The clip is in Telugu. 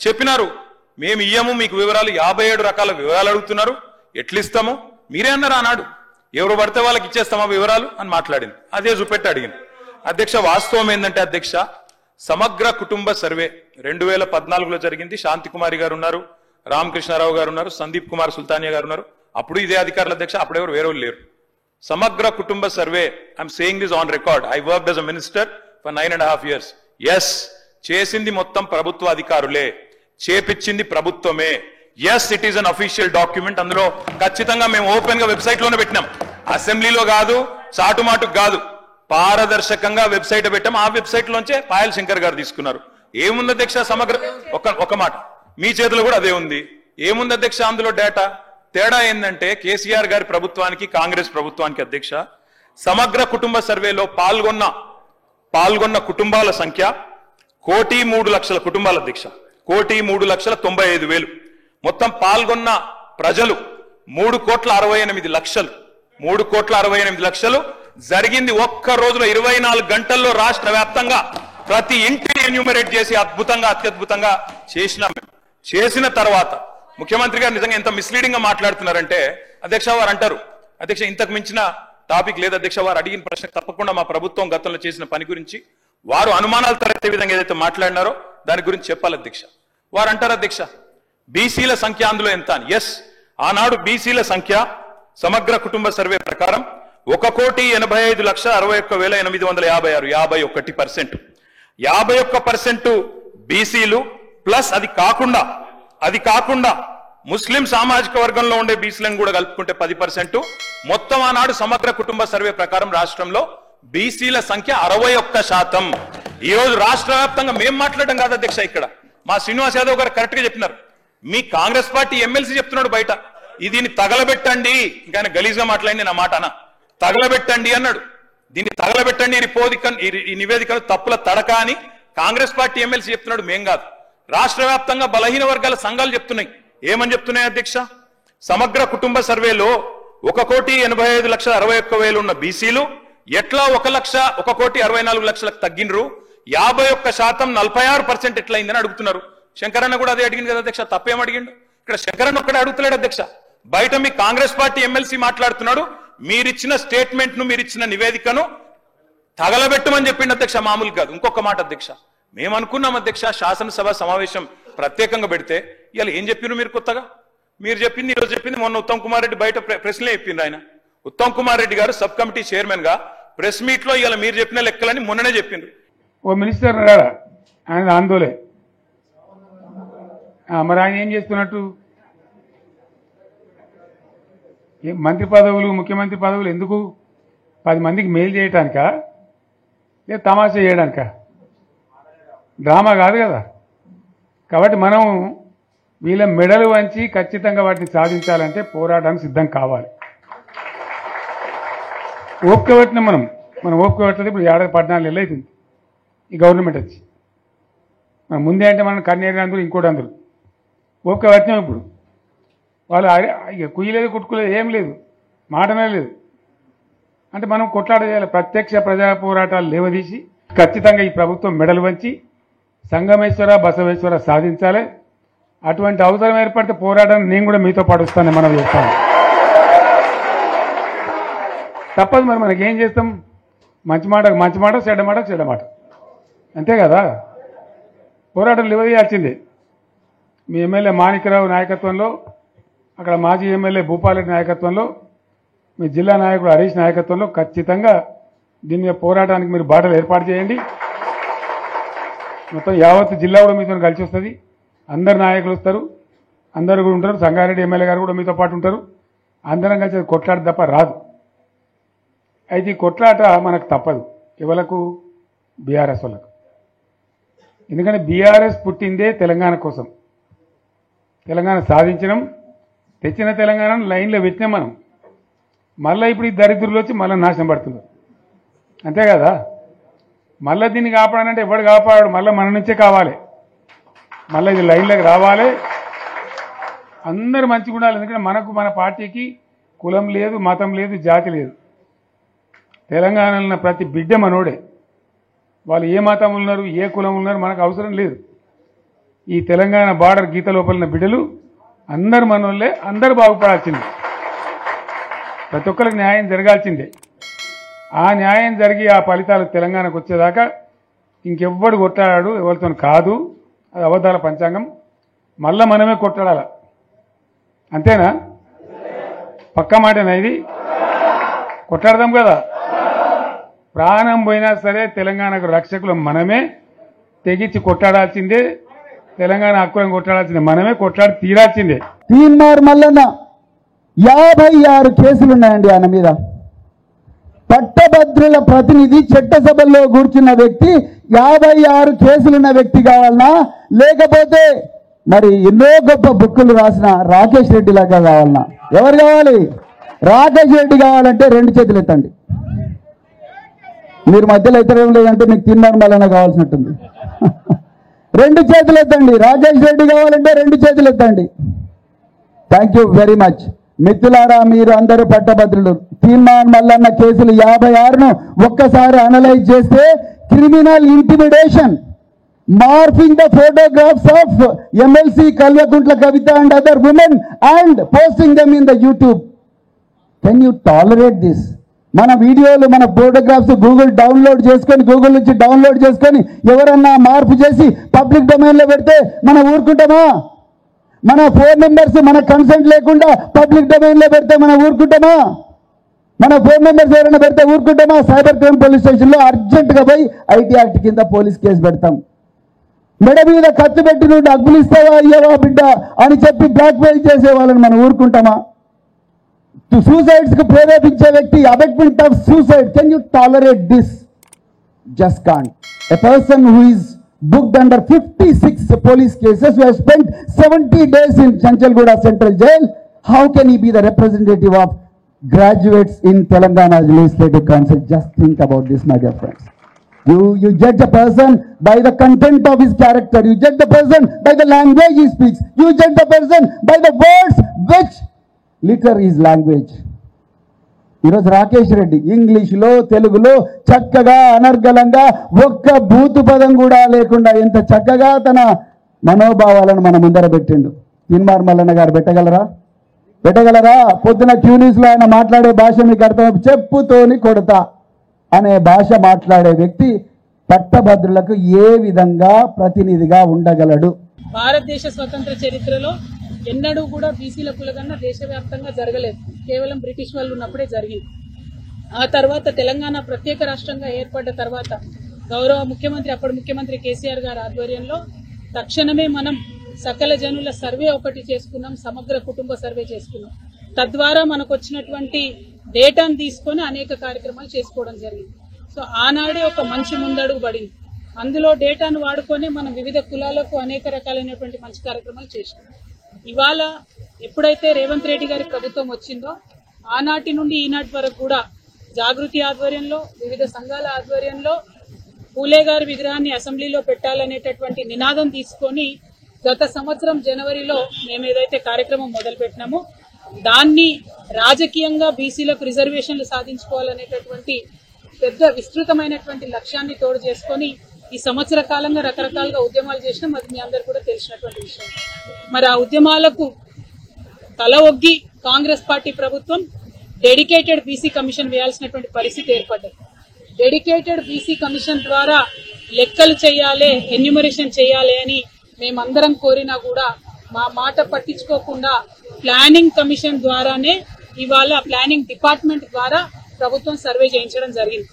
చెప్పినారు మేము ఇయ్యము మీకు వివరాలు 57 రకాల వివరాలు అడుగుతున్నారు ఎట్లిస్తాము మీరే అన్నారు ఆనాడు ఎవరు పడితే వాళ్ళకి ఇచ్చేస్తామా వివరాలు అని మాట్లాడింది అదే చూపెట్టి అడిగింది అధ్యక్ష వాస్తవం ఏంటంటే అధ్యక్ష సమగ్ర కుటుంబ సర్వే 2014లో జరిగింది శాంతి కుమారి గారు ఉన్నారు రామకృష్ణారావు గారు ఉన్నారు సందీప్ కుమార్ సుల్తానియా గారు ఉన్నారు అప్పుడు ఇదే అధికారుల అధ్యక్ష అప్పుడు ఎవరు వేరే లేరు Samagra Kutumba survey I'm saying this on record I worked as a minister for 9.5 years yes చేసింది మొత్తం ప్రభుత్వ అధికారులే చేపించింది ప్రభుత్వమే yes it is an official document అందులో ఖచ్చితంగా మేము ఓపెన్ గా వెబ్సైట్ లోనే పెట్టినాం అసెంబ్లీలో కాదు చాటుమాటుకు కాదు పారదర్శకంగా వెబ్సైట్ పెట్టాం ఆ వెబ్సైట్ లోంచే పాయల్ శంకర్ గారు తీసుకున్నారు ఏముంది అధ్యక్ష సమగ్ర ఒక మాట మీ చేతిలో కూడా అదే ఉంది ఏముంది అధ్యక్ష అందులో డేటా తేడా ఏంటంటే కేసీఆర్ గారి ప్రభుత్వానికి కాంగ్రెస్ ప్రభుత్వానికి అధ్యక్ష సమగ్ర కుటుంబ సర్వేలో పాల్గొన్న కుటుంబాల సంఖ్య 1,03,00,000 కుటుంబాల అధ్యక్ష 1,03,95,000 మొత్తం పాల్గొన్న ప్రజలు 3,68,00,000 3,68,00,000 జరిగింది ఒక్క రోజులో 24 గంటల్లో రాష్ట్ర వ్యాప్తంగా ప్రతి ఇంటిని ఎన్యూమరేట్ చేసి అద్భుతంగా అత్యద్భుతంగా చేసిన తర్వాత ముఖ్యమంత్రి గారు నిజంగా ఎంత మిస్లీడింగ్ గా మాట్లాడుతున్నారంటే అధ్యక్ష వారు అంటారు అధ్యక్ష ఇంతకు మించిన టాపిక్ లేదు అధ్యక్ష వారు అడిగిన ప్రశ్న తప్పకుండా మా ప్రభుత్వం గతంలో చేసిన పని గురించి వారు అనుమానాలు తలెత్తే విధంగా ఏదైతే మాట్లాడినారో దాని గురించి చెప్పాలి అధ్యక్ష వారు అంటారు అధ్యక్ష బీసీల సంఖ్య అందులో ఎంత అని ఎస్ ఆనాడు బీసీల సంఖ్య సమగ్ర కుటుంబ సర్వే ప్రకారం 1,85,61,856 51% 51% బీసీలు ప్లస్ అది కాకుండా ముస్లిం సామాజిక వర్గంలో ఉండే బీసీలను కూడా కలుపుకుంటే 10% మొత్తం ఆనాడు సమగ్ర కుటుంబ సర్వే ప్రకారం రాష్ట్రంలో బీసీల సంఖ్య 61%. ఈ రోజు రాష్ట్ర వ్యాప్తంగా మేము మాట్లాడడం కాదు అధ్యక్ష ఇక్కడ మా శ్రీనివాస్ యాదవ్ గారు కరెక్ట్ గా చెప్పినారు మీ కాంగ్రెస్ పార్టీ ఎమ్మెల్సీ చెప్తున్నాడు బయట దీన్ని తగలబెట్టండి ఇంకా గలీజ్ గా మాట్లాడింది నా మాట అన్న తగలబెట్టండి అన్నాడు దీన్ని తగలబెట్టండి ఈ నివేదికను తప్పుల తడక అని కాంగ్రెస్ పార్టీ ఎమ్మెల్సీ చెప్తున్నాడు మేం కాదు రాష్ట్ర వ్యాప్తంగా బలహీన వర్గాల సంఘాలు చెప్తున్నాయి ఏమని చెప్తున్నాయి అధ్యక్ష సమగ్ర కుటుంబ సర్వేలో 1,85,61,000 ఉన్న బీసీలు ఎట్లా 1,64,64,00,000 తగ్గినరు 51% 46% ఎట్లయిందని అడుగుతున్నారు శంకరన్న కూడా అదే అడిగింది కదా అధ్యక్ష తప్పేం అడిగిండు ఇక్కడ శంకరన్న ఒక్కడే అడుగుతలేడు అధ్యక్ష బయట మీ కాంగ్రెస్ పార్టీ ఎమ్మెల్సీ మాట్లాడుతున్నాడు మీరిచ్చిన స్టేట్మెంట్ ను మీరిచ్చిన నివేదికను తగలబెట్టమని చెప్పిండు అధ్యక్ష మామూలు కాదు ఇంకొక మాట అధ్యక్ష మేము అనుకున్నాం అధ్యక్ష శాసనసభ సమావేశం ప్రత్యేకంగా పెడితే ఇలా ఏం చెప్పినారు మీరు కొత్తగా మీరు చెప్పింది ఈరోజు చెప్పింది మొన్న ఉత్తమ్ కుమార్ రెడ్డి బయట ప్రెస్లే చెప్పింది ఆయన ఉత్తమ్ కుమార్ రెడ్డి గారు సబ్ కమిటీ చైర్మన్ గా ప్రెస్ మీట్ లో ఇలా మీరు చెప్పిన లెక్కలని మొన్ననే చెప్పిండ్రు ఓ మినిస్టర్ ఆయన ఆందోళన మరి ఆయన ఏం చేస్తున్నట్టు మంత్రి పదవులు ముఖ్యమంత్రి పదవులు ఎందుకు 10 మందికి మెయిల్ చేయడానికా లేదా తమాషా చేయడానికా డ్రామా కాదు కదా కాబట్టి మనం వీళ్ళ మెడలు వంచి ఖచ్చితంగా వాటిని సాధించాలంటే పోరాటానికి సిద్ధం కావాలి ఓపిక పట్టిన మనం ఓపిక పట్టలేదు ఇప్పుడు 14 నెలలు అవుతుంది ఈ గవర్నమెంట్ వచ్చి మనం ముందే అంటే మనం కన్నేరు అందరూ ఇంకోటి అందరూ ఓపిక పట్టినాం ఇప్పుడు వాళ్ళు ఇక కుయ్యలేదు కుట్టుకోలేదు ఏం లేదు మాటనే లేదు అంటే మనం కొట్లాట చేయాలి ప్రత్యక్ష ప్రజా పోరాటాలు లేవదీసి ఖచ్చితంగా ఈ ప్రభుత్వం మెడలు వంచి సంగమేశ్వర బసవేశ్వర సాధించాలి అటువంటి అవసరం ఏర్పడితే పోరాటాన్ని నేను కూడా మీతో పాటు వస్తానని మనం చేస్తాను తప్పదు మరి మనకేం చేస్తాం మంచి మాట చెడ్డ మాట అంతే కదా పోరాటం లేవదీయాల్సిందే మీ ఎమ్మెల్యే మాణిక్యరావు నాయకత్వంలో అక్కడ మాజీ ఎమ్మెల్యే భూపాలరెడ్డి నాయకత్వంలో మీ జిల్లా నాయకుడు హరీష్ నాయకత్వంలో ఖచ్చితంగా దీని మీద పోరాటానికి మీరు బాటలు ఏర్పాటు చేయండి మొత్తం యావత్ జిల్లా కూడా మీతో కలిసి వస్తుంది అందరు నాయకులు వస్తారు అందరు కూడా ఉంటారు సంగారెడ్డి ఎమ్మెల్యే గారు కూడా మీతో పాటు ఉంటారు అందరం కలిసి కొట్లాట తప్ప రాదు అయితే ఈ కొట్లాట మనకు తప్పదు ఎవలకు బీఆర్ఎస్ వాళ్ళకు ఎందుకంటే బీఆర్ఎస్ పుట్టిందే తెలంగాణ కోసం తెలంగాణ సాధించడం తెచ్చిన తెలంగాణను లైన్లో పెట్టినాం మనం మళ్ళీ ఇప్పుడు ఈ దరిద్రులు వచ్చి మళ్ళీ నాశనం పడుతున్నారు అంతే కదా మళ్ళీ దీన్ని కాపాడాలంటే ఎవడు కాపాడు మళ్ళీ మన నుంచే కావాలి మళ్ళీ ఇది లైన్లోకి రావాలి అందరూ మంచిగా ఉండాలి ఎందుకంటే మన పార్టీకి కులం లేదు మతం లేదు జాతి లేదు తెలంగాణలో ఉన్న ప్రతి బిడ్డ మనోడే వాళ్ళు ఏ మతం ఉన్నారు ఏ కులం ఉన్నారు మనకు అవసరం లేదు ఈ తెలంగాణ బార్డర్ గీత లోపలిన బిడ్డలు అందరు మనోళ్ళే, అందరూ బాగుపడాల్సిందే, ప్రతి ఒక్కరికి న్యాయం జరగాల్సిందే. ఆ న్యాయం జరిగి ఆ ఫలితాలు తెలంగాణకు వచ్చేదాకా ఇంకెవ్వడు కొట్లాడాడు, ఎవరితో కాదు. అది అబద్ధాల పంచాంగం. మళ్ళా మనమే కొట్లాడాల, అంతేనా? పక్క మాటేనా ఇది? కొట్లాడదాం కదా. ప్రాణం పోయినా సరే తెలంగాణకు రక్షకులు మనమే, తెగించి కొట్లాడాల్సిందే. తెలంగాణ హక్కులను కొట్లాడాల్సిందే, మనమే కొట్లాడి తీరాల్సిందే. తీన్మార్ మల్లన్న 56 కేసులున్నాయండి ఆయన మీద. పట్టభద్రుల ప్రతినిధి చట్టసభల్లో కూర్చున్న వ్యక్తి 56 కేసులున్న వ్యక్తి కావాలనా, లేకపోతే మరి ఎన్నో గొప్ప బుక్కులు రాసిన రాకేష్ రెడ్డి లాగా కావాలనా? ఎవరు కావాలి? రాకేష్ రెడ్డి కావాలంటే 2 చేతులు ఎత్తండి. మీరు మధ్యలో ఎత్తడం లేదంటే మీకు తీన్మార్ మల్లన్న కావాల్సినట్టుంది. 2 చేతులు ఎత్తండి. రాకేష్ రెడ్డి కావాలంటే 2 చేతులు ఎత్తండి. Thank you very much. మిత్రులారా, మీరు అందరూ పట్టభద్రులు. తీన్మార్ మల్లన్న కేసులు 56ను ఒక్కసారి అనలైజ్ చేస్తే criminal intimidation, morphing the photographs of MLC Kalvakuntla Kavitha and other women and posting them in the YouTube. Can you tolerate this? మన వీడియోలు, మన ఫోటోగ్రాఫ్స్ గూగుల్ నుంచి డౌన్లోడ్ చేసుకొని ఎవరన్నా మార్పు చేసి పబ్లిక్ డొమైన్లో పెడితే మనం ఊరుకుంటామా? మన ఫోన్ నెంబర్స్ మన కన్సెంట్ లేకుండా పబ్లిక్ డొమైన్లో పెడితే మనం ఊరుకుంటామా? మన ఫోన్ నెంబర్స్ ఎవరైనా పెడితే ఊరుకుంటామా? సైబర్ క్రైమ్ పోలీస్ స్టేషన్లో అర్జెంటుగా పోయి ఐటీ యాక్ట్ కింద పోలీస్ కేసు పెడతాం. మెడ మీద కత్తి పెట్టి నువ్వు డబ్బులు ఇస్తావా ఇయ్యవా బిడ్డ అని చెప్పి బ్లాక్మెయిల్ చేసే వాళ్ళని మనం ఊరుకుంటామా? సూసైడ్స్ కు ప్రేరేపించే వ్యక్తి, abetment of suicide. Can you tolerate this? Just can't. A person who is booked under 56 police cases, who has spent 70 days in Chanchalguda Central Jail, how can he be the representative of graduates in Telangana Legislative Council? Just think about this, my dear friends. You judge a person by the content of his character. You judge the person by the language he speaks. You judge the person by the words which litter his language. ఈరోజు రాకేష్ రెడ్డి ఇంగ్లీష్లో తెలుగులో చక్కగా అనర్గళంగా ఒక్క బూతు పదం కూడా లేకుండా ఎంత చక్కగా తన మనోభావాలను మన ముందర పెట్టిండు. తీన్మార్ మల్లన్న గారు పెట్టగలరా? పొద్దున క్యూనిస్లో ఆయన మాట్లాడే భాష మీకు అర్థం, చెప్పుతోని కొడతా అనే భాష మాట్లాడే వ్యక్తి పట్టభద్రులకు ఏ విధంగా ప్రతినిధిగా ఉండగలడు? భారతదేశ స్వతంత్ర చరిత్రలో ఎన్నడూ కూడా బీసీల కులగన్న దేశవ్యాప్తంగా జరగలేదు. కేవలం బ్రిటిష్ వాళ్ళు ఉన్నప్పుడే జరిగింది. ఆ తర్వాత తెలంగాణ ప్రత్యేక రాష్ట్రంగా ఏర్పడ్డ తర్వాత గౌరవ ముఖ్యమంత్రి, అప్పటి ముఖ్యమంత్రి కేసీఆర్ గారి ఆధ్వర్యంలో తక్షణమే మనం సకల జనుల సర్వే ఒకటి చేసుకున్నాం, సమగ్ర కుటుంబ సర్వే చేసుకున్నాం. తద్వారా మనకు వచ్చినటువంటి డేటాను తీసుకొని అనేక కార్యక్రమాలు చేసుకోవడం జరిగింది. సో ఆనాడే ఒక మంచి ముందడుగు పడింది. అందులో డేటాను వాడుకొని మనం వివిధ కులాలకు అనేక రకాలైనటువంటి మంచి కార్యక్రమాలు చేసినాం. ఇవాళ ఎప్పుడైతే రేవంత్ రెడ్డి గారి ప్రభుత్వం వచ్చిందో ఆనాటి నుండి ఈనాటి వరకు కూడా జాగృతి ఆధ్వర్యంలో, వివిధ సంఘాల ఆధ్వర్యంలో పూలే గారి విగ్రహాన్ని అసెంబ్లీలో పెట్టాలనేటటువంటి నినాదం తీసుకొని గత సంవత్సరం జనవరిలో మేము ఏదైతే కార్యక్రమం మొదలుపెట్టినామో దాన్ని రాజకీయంగా బీసీలకు రిజర్వేషన్లు సాధించుకోవాలనేటటువంటి పెద్ద విస్తృతమైనటువంటి లక్ష్యాన్ని తోడు చేసుకొని ఈ సంవత్సర కాలంగా రకరకాలుగా ఉద్యమాలు చేసినాం. అది మీ అందరు కూడా తెలిసినటువంటి విషయం. మరి ఆ ఉద్యమాలకు తల ఒగ్గి కాంగ్రెస్ పార్టీ ప్రభుత్వం డెడికేటెడ్ బీసీ కమిషన్ వేయాల్సినటువంటి పరిస్థితి ఏర్పడ్డది. డెడికేటెడ్ బీసీ కమిషన్ ద్వారా లెక్కలు చేయాలి, ఎన్యూమరేషన్ చేయాలి అని మేమందరం కోరినా కూడా మా మాట పట్టించుకోకుండా ప్లానింగ్ కమిషన్ ద్వారానే ఇవాళ ప్లానింగ్ డిపార్ట్మెంట్ ద్వారా ప్రభుత్వం సర్వే చేయించడం జరిగింది.